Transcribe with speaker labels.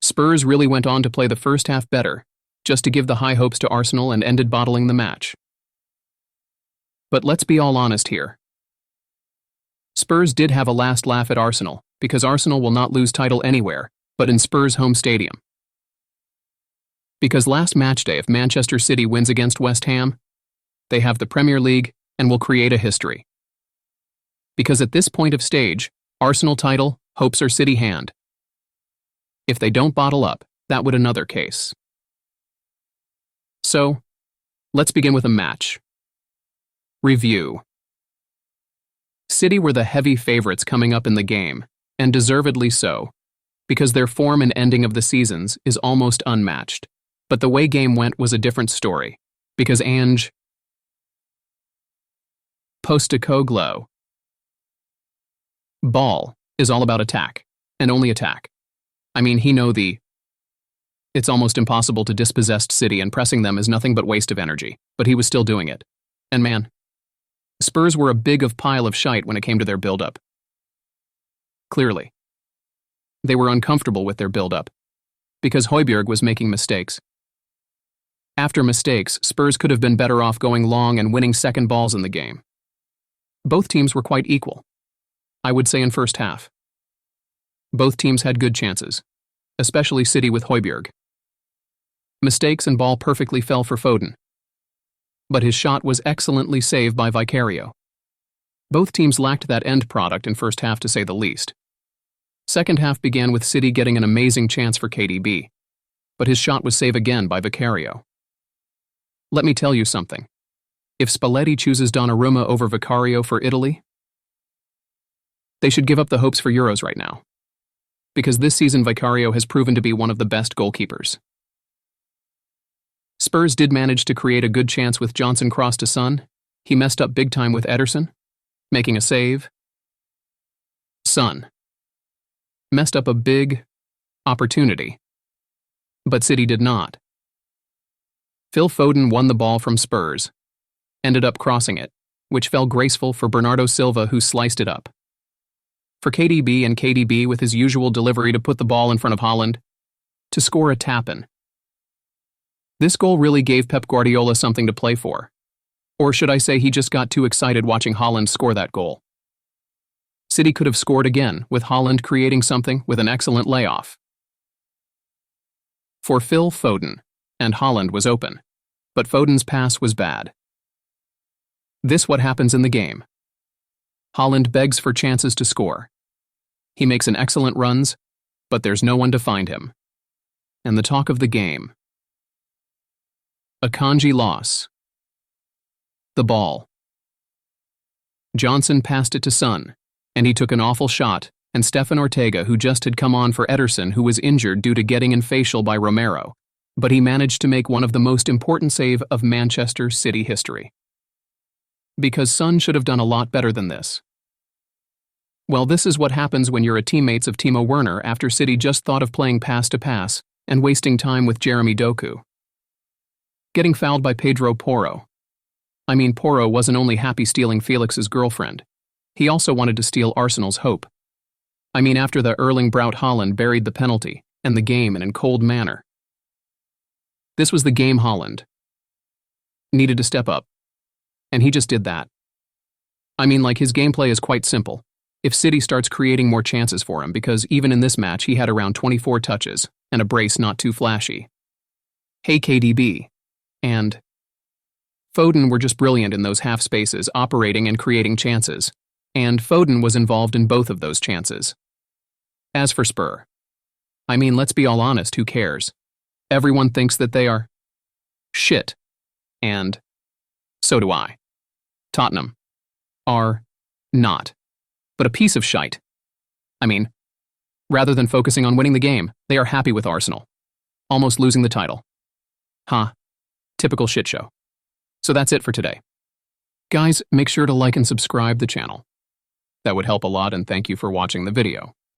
Speaker 1: Spurs really went on to play the first half better, just to give the high hopes to Arsenal and ended bottling the match. But let's be all honest here. Spurs did have a last laugh at Arsenal, because Arsenal will not lose title anywhere, but in Spurs' home stadium. Because last matchday, if Manchester City wins against West Ham, they have the Premier League and will create a history. Because at this point of stage, Arsenal title, hopes are City hand. If they don't bottle up, that would another case. So, let's begin with a match. Review. City were the heavy favorites coming up in the game, and deservedly so, because their form and ending of the seasons is almost unmatched. But the way game went was a different story, because Ange Postecoglou ball is all about attack, and only attack. I mean, it's almost impossible to dispossess City, and pressing them is nothing but waste of energy, but he was still doing it. And man, Spurs were a big of pile of shite when it came to their build-up. Clearly. They were uncomfortable with their build-up, because Højbjerg was making mistakes. After mistakes, Spurs could have been better off going long and winning second balls in the game. Both teams were quite equal, I would say, in first half. Both teams had good chances, especially City with Højbjerg. Mistakes and ball perfectly fell for Foden, but his shot was excellently saved by Vicario. Both teams lacked that end product in first half, to say the least. Second half began with City getting an amazing chance for KDB, but his shot was saved again by Vicario. Let me tell you something. If Spalletti chooses Donnarumma over Vicario for Italy, they should give up the hopes for Euros right now, because this season Vicario has proven to be one of the best goalkeepers. Spurs did manage to create a good chance with Johnson cross to Son. He messed up big time with Ederson, making a save. Son messed up a big opportunity, but City did not. Phil Foden won the ball from Spurs, ended up crossing it, which fell graceful for Bernardo Silva, who sliced it up. For KDB, and KDB with his usual delivery to put the ball in front of Haaland, to score a tap-in. This goal really gave Pep Guardiola something to play for. Or should I say he just got too excited watching Haaland score that goal. City could have scored again, with Haaland creating something with an excellent layoff. For Phil Foden, and Haaland was open, but Foden's pass was bad. This what happens in the game. Haaland begs for chances to score. He makes an excellent runs, but there's no one to find him. And the talk of the game. Akanji loss. The ball. Johnson passed it to Son, and he took an awful shot, and Stefan Ortega, who just had come on for Ederson, who was injured due to getting in facial by Romero, but he managed to make one of the most important save of Manchester City history. Because Son should have done a lot better than this. Well, this is what happens when you're a teammates of Timo Werner after City just thought of playing pass-to-pass and wasting time with Jeremy Doku. Getting fouled by Pedro Porro. I mean, Porro wasn't only happy stealing Felix's girlfriend, he also wanted to steal Arsenal's hope. I mean, after the Erling Braut Haaland buried the penalty and the game in a cold manner. This was the game Haaland needed to step up, and he just did that. I mean, like, his gameplay is quite simple. If City starts creating more chances for him, because even in this match he had around 24 touches, and a brace not too flashy. Hey, KDB and Foden were just brilliant in those half spaces, operating and creating chances, and Foden was involved in both of those chances. As for Spurs, I mean, let's be all honest, who cares? Everyone thinks that they are shit, and so do I. Tottenham are not, but a piece of shite. I mean, rather than focusing on winning the game, they are happy with Arsenal, almost losing the title. Typical shit show. So that's it for today. Guys, make sure to like and subscribe the channel. That would help a lot, and thank you for watching the video.